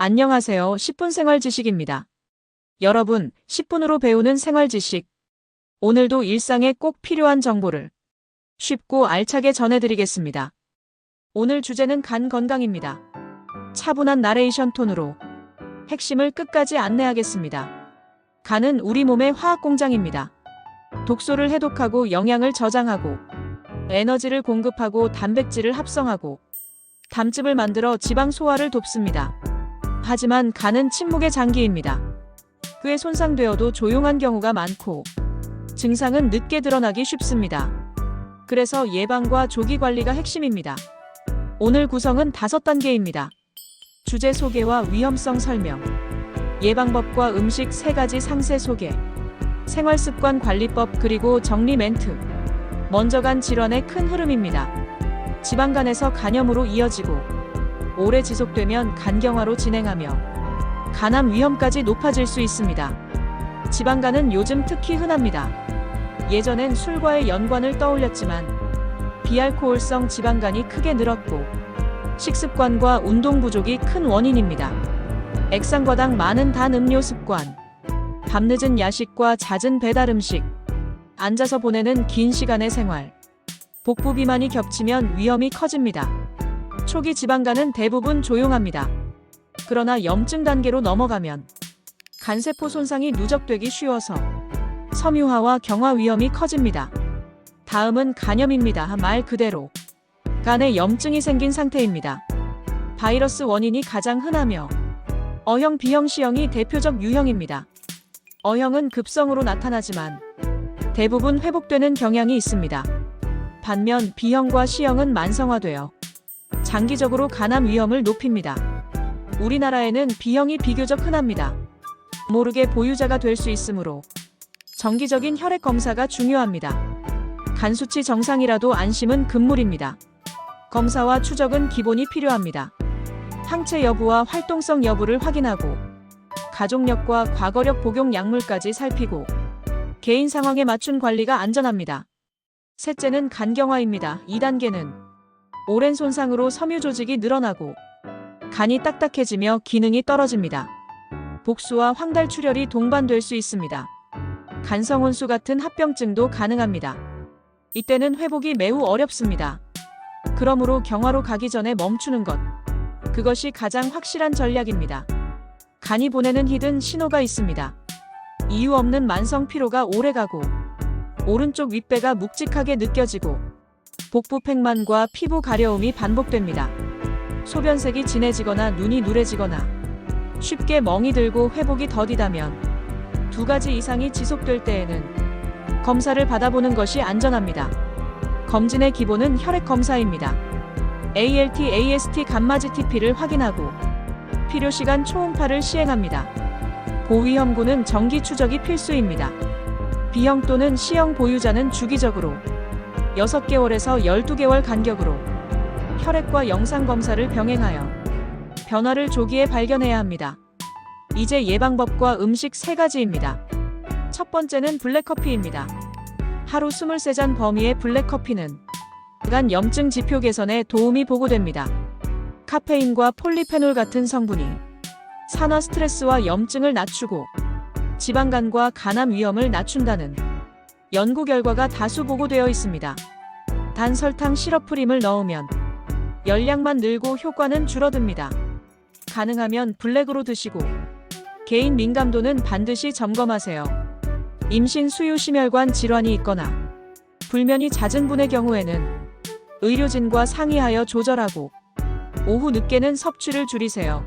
안녕하세요. 10분 생활 지식입니다. 여러분, 10분으로 배우는 생활 지식. 오늘도 일상에 꼭 필요한 정보를 쉽고 알차게 전해드리겠습니다. 오늘 주제는 간 건강입니다. 차분한 나레이션 톤으로 핵심을 끝까지 안내하겠습니다. 간은 우리 몸의 화학 공장입니다. 독소를 해독하고 영양을 저장하고 에너지를 공급하고 단백질을 합성하고 담즙을 만들어 지방 소화를 돕습니다. 하지만 간은 침묵의 장기입니다. 꽤 손상되어도 조용한 경우가 많고 증상은 늦게 드러나기 쉽습니다. 그래서 예방과 조기 관리가 핵심입니다. 오늘 구성은 5단계입니다. 주제 소개와 위험성 설명, 예방법과 음식 3가지 상세 소개, 생활습관 관리법 그리고 정리 멘트. 먼저 간 질환의 큰 흐름입니다. 지방간에서 간염으로 이어지고 오래 지속되면 간경화로 진행하며 간암 위험까지 높아질 수 있습니다. 지방간은 요즘 특히 흔합니다. 예전엔 술과의 연관을 떠올렸지만 비알코올성 지방간이 크게 늘었고 식습관과 운동 부족이 큰 원인입니다. 액상과당 많은 단 음료 습관, 밤늦은 야식과 잦은 배달 음식, 앉아서 보내는 긴 시간의 생활, 복부 비만이 겹치면 위험이 커집니다. 초기 지방간은 대부분 조용합니다. 그러나 염증 단계로 넘어가면 간세포 손상이 누적되기 쉬워서 섬유화와 경화 위험이 커집니다. 다음은 간염입니다. 말 그대로 간에 염증이 생긴 상태입니다. 바이러스 원인이 가장 흔하며 O형, B형, C형이 대표적 유형입니다. O형은 급성으로 나타나지만 대부분 회복되는 경향이 있습니다. 반면 B형과 C형은 만성화되어 장기적으로 간암 위험을 높입니다. 우리나라에는 B형이 비교적 흔합니다. 모르게 보유자가 될 수 있으므로 정기적인 혈액 검사가 중요합니다. 간 수치 정상이라도 안심은 금물입니다. 검사와 추적은 기본이 필요합니다. 항체 여부와 활동성 여부를 확인하고 가족력과 과거력 복용 약물까지 살피고 개인 상황에 맞춘 관리가 안전합니다. 셋째는 간경화입니다. 2단계는 오랜 손상으로 섬유 조직이 늘어나고 간이 딱딱해지며 기능이 떨어집니다. 복수와 황달출혈이 동반될 수 있습니다. 간성혼수 같은 합병증도 가능합니다. 이때는 회복이 매우 어렵습니다. 그러므로 경화로 가기 전에 멈추는 것, 그것이 가장 확실한 전략입니다. 간이 보내는 히든 신호가 있습니다. 이유 없는 만성 피로가 오래가고 오른쪽 윗배가 묵직하게 느껴지고 복부 팽만과 피부 가려움이 반복됩니다. 소변색이 진해지거나 눈이 누래지거나 쉽게 멍이 들고 회복이 더디다면 2가지 이상이 지속될 때에는 검사를 받아보는 것이 안전합니다. 검진의 기본은 혈액 검사입니다. ALT, AST, 감마GTP를 확인하고 필요시간 초음파를 시행합니다. 고위험군은 정기 추적이 필수입니다. B형 또는 C형 보유자는 주기적으로 6개월에서 12개월 간격으로 혈액과 영상 검사를 병행하여 변화를 조기에 발견해야 합니다. 이제 예방법과 음식 3가지입니다. 첫 번째는 블랙커피입니다. 하루 23잔 범위의 블랙커피는 간 염증 지표 개선에 도움이 보고됩니다. 카페인과 폴리페놀 같은 성분이 산화 스트레스와 염증을 낮추고 지방간과 간암 위험을 낮춘다는 연구 결과가 다수 보고되어 있습니다. 단 설탕 시럽 프림을 넣으면 열량만 늘고 효과는 줄어듭니다. 가능하면 블랙으로 드시고 개인 민감도는 반드시 점검하세요. 임신 수유 심혈관 질환이 있거나 불면이 잦은 분의 경우에는 의료진과 상의하여 조절하고 오후 늦게는 섭취를 줄이세요.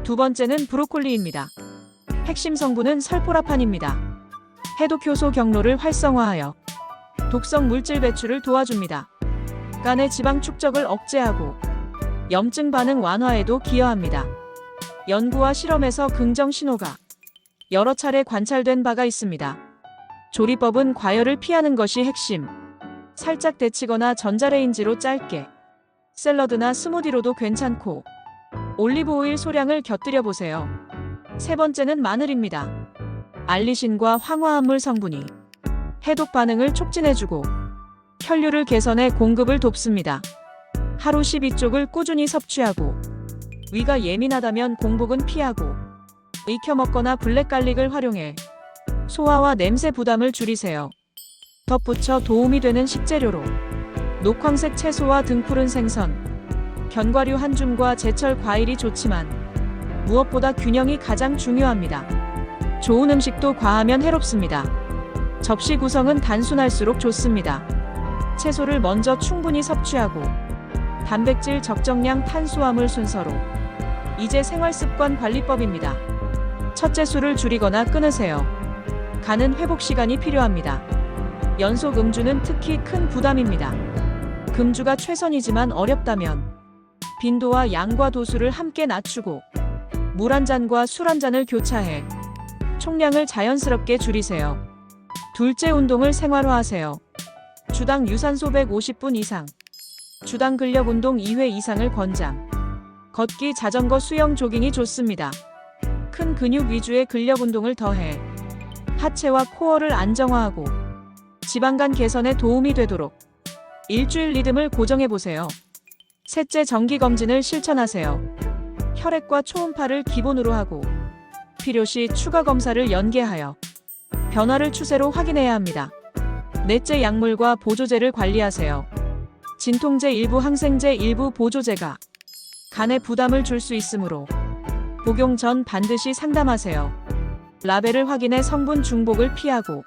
두 번째는 브로콜리입니다. 핵심 성분은 설포라판입니다. 해독효소 경로를 활성화하여 독성 물질 배출을 도와줍니다. 간의 지방 축적을 억제하고 염증 반응 완화에도 기여합니다. 연구와 실험에서 긍정 신호가 여러 차례 관찰된 바가 있습니다. 조리법은 과열을 피하는 것이 핵심. 살짝 데치거나 전자레인지로 짧게, 샐러드나 스무디로도 괜찮고 올리브 오일 소량을 곁들여 보세요. 세 번째는 마늘입니다. 알리신과 황화합물 성분이 해독 반응을 촉진해주고 혈류를 개선해 공급을 돕습니다. 하루 12쪽을 꾸준히 섭취하고 위가 예민하다면 공복은 피하고 익혀 먹거나 블랙갈릭을 활용해 소화와 냄새 부담을 줄이세요. 덧붙여 도움이 되는 식재료로 녹황색 채소와 등푸른 생선, 견과류 한 줌과 제철 과일이 좋지만 무엇보다 균형이 가장 중요합니다. 좋은 음식도 과하면 해롭습니다. 접시 구성은 단순할수록 좋습니다. 채소를 먼저 충분히 섭취하고 단백질 적정량 탄수화물 순서로. 이제 생활습관 관리법입니다. 첫째, 술을 줄이거나 끊으세요. 간은 회복 시간이 필요합니다. 연속 음주는 특히 큰 부담입니다. 금주가 최선이지만 어렵다면 빈도와 양과 도수를 함께 낮추고 물 한 잔과 술 한 잔을 교차해 총량을 자연스럽게 줄이세요. 둘째, 운동을 생활화하세요. 주당 유산소 150분 이상, 주당 근력 운동 2회 이상을 권장. 걷기, 자전거, 수영, 조깅이 좋습니다. 큰 근육 위주의 근력 운동을 더해 하체와 코어를 안정화하고 지방간 개선에 도움이 되도록 일주일 리듬을 고정해보세요. 셋째, 정기검진을 실천하세요. 혈액과 초음파를 기본으로 하고 필요시 추가 검사를 연계하여 변화를 추세로 확인해야 합니다. 넷째, 약물과 보조제를 관리하세요. 진통제 일부, 항생제 일부, 보조제가 간에 부담을 줄 수 있으므로 복용 전 반드시 상담하세요. 라벨을 확인해 성분 중복을 피하고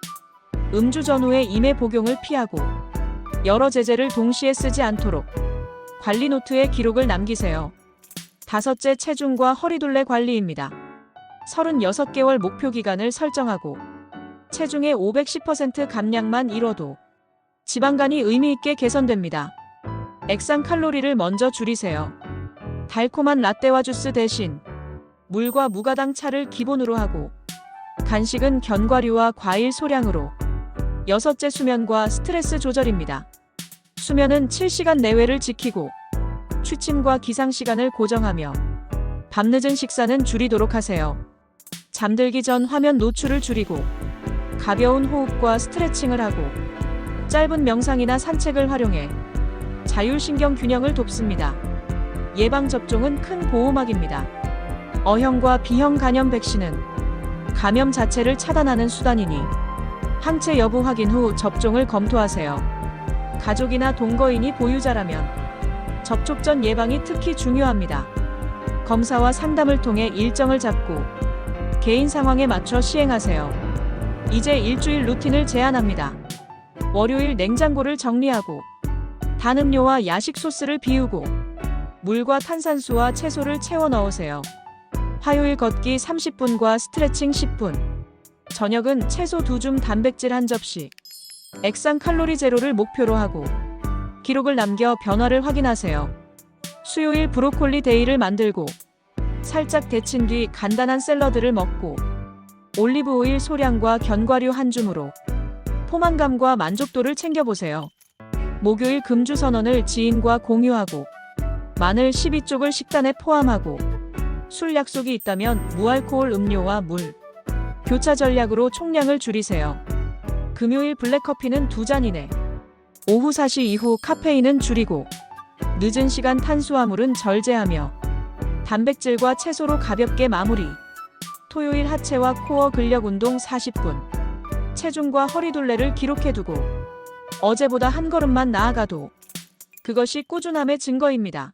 음주 전후의 임해 복용을 피하고 여러 제제를 동시에 쓰지 않도록 관리 노트에 기록을 남기세요. 다섯째, 체중과 허리둘레 관리입니다. 36개월 목표 기간을 설정하고 체중의 510% 감량만 이뤄도 지방간이 의미 있게 개선됩니다. 액상 칼로리를 먼저 줄이세요. 달콤한 라떼와 주스 대신 물과 무가당 차를 기본으로 하고 간식은 견과류와 과일 소량으로. 여섯째, 수면과 스트레스 조절입니다. 수면은 7시간 내외를 지키고 취침과 기상 시간을 고정하며 밤늦은 식사는 줄이도록 하세요. 잠들기 전 화면 노출을 줄이고 가벼운 호흡과 스트레칭을 하고 짧은 명상이나 산책을 활용해 자율신경 균형을 돕습니다. 예방접종은 큰 보호막입니다. 어형과 비형 간염 백신은 감염 자체를 차단하는 수단이니 항체 여부 확인 후 접종을 검토하세요. 가족이나 동거인이 보유자라면 접촉 전 예방이 특히 중요합니다. 검사와 상담을 통해 일정을 잡고 개인 상황에 맞춰 시행하세요. 이제 일주일 루틴을 제안합니다. 월요일 냉장고를 정리하고 단 음료와 야식 소스를 비우고 물과 탄산수와 채소를 채워 넣으세요. 화요일 걷기 30분과 스트레칭 10분. 저녁은 채소 2줌, 단백질 1접시. 액상 칼로리 제로를 목표로 하고 기록을 남겨 변화를 확인하세요. 수요일 브로콜리 데이를 만들고 살짝 데친 뒤 간단한 샐러드를 먹고 올리브 오일 소량과 견과류 1줌으로 포만감과 만족도를 챙겨보세요. 목요일 금주 선언을 지인과 공유하고 마늘 12쪽을 식단에 포함하고 술 약속이 있다면 무알코올 음료와 물, 교차 전략으로 총량을 줄이세요. 금요일 블랙커피는 2잔 이내, 오후 4시 이후 카페인은 줄이고 늦은 시간 탄수화물은 절제하며 단백질과 채소로 가볍게 마무리. 토요일 하체와 코어 근력 운동 40분. 체중과 허리둘레를 기록해두고 어제보다 한 걸음만 나아가도 그것이 꾸준함의 증거입니다.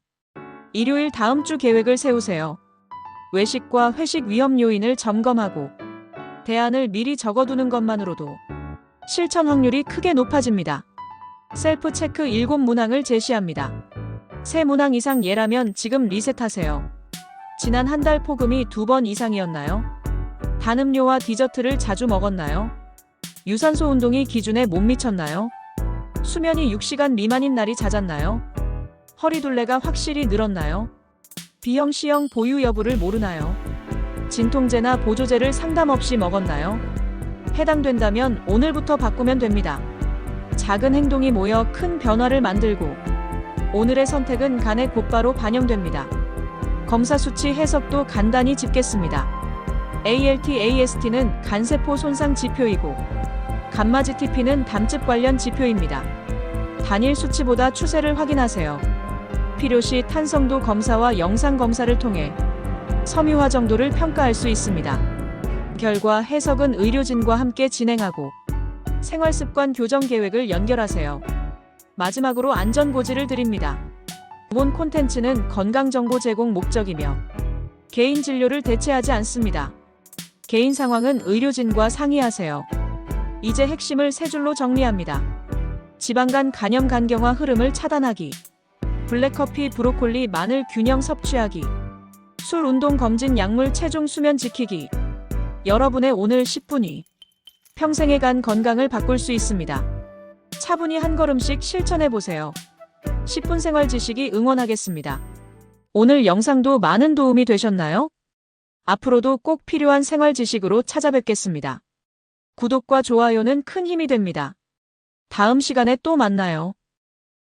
일요일 다음 주 계획을 세우세요. 외식과 회식 위험 요인을 점검하고 대안을 미리 적어두는 것만으로도 실천 확률이 크게 높아집니다. 셀프 체크 7문항을 제시합니다. 3문항 이상 예라면 지금 리셋하세요. 지난 한 달 폭음이 2번 이상이었나요? 단 음료와 디저트를 자주 먹었나요? 유산소 운동이 기준에 못 미쳤나요? 수면이 6시간 미만인 날이 잦았나요? 허리둘레가 확실히 늘었나요? B형, C형 보유 여부를 모르나요? 진통제나 보조제를 상담 없이 먹었나요? 해당된다면 오늘부터 바꾸면 됩니다. 작은 행동이 모여 큰 변화를 만들고 오늘의 선택은 간에 곧바로 반영됩니다. 검사 수치 해석도 간단히 짚겠습니다. ALT, AST는 간세포 손상 지표이고 감마 GTP는 담즙 관련 지표입니다. 단일 수치보다 추세를 확인하세요. 필요시 탄성도 검사와 영상 검사를 통해 섬유화 정도를 평가할 수 있습니다. 결과 해석은 의료진과 함께 진행하고 생활습관 교정 계획을 연결하세요. 마지막으로 안전고지를 드립니다. 본 콘텐츠는 건강정보 제공 목적이며 개인 진료를 대체하지 않습니다. 개인 상황은 의료진과 상의하세요. 이제 핵심을 세 줄로 정리합니다. 지방간 간염 간경화 흐름을 차단하기, 블랙커피, 브로콜리, 마늘 균형 섭취하기, 술, 운동, 검진, 약물, 체중, 수면 지키기. 여러분의 오늘 10분이 평생의 간 건강을 바꿀 수 있습니다. 차분히 한 걸음씩 실천해보세요. 10분 생활 지식이 응원하겠습니다. 오늘 영상도 많은 도움이 되셨나요? 앞으로도 꼭 필요한 생활 지식으로 찾아뵙겠습니다. 구독과 좋아요는 큰 힘이 됩니다. 다음 시간에 또 만나요.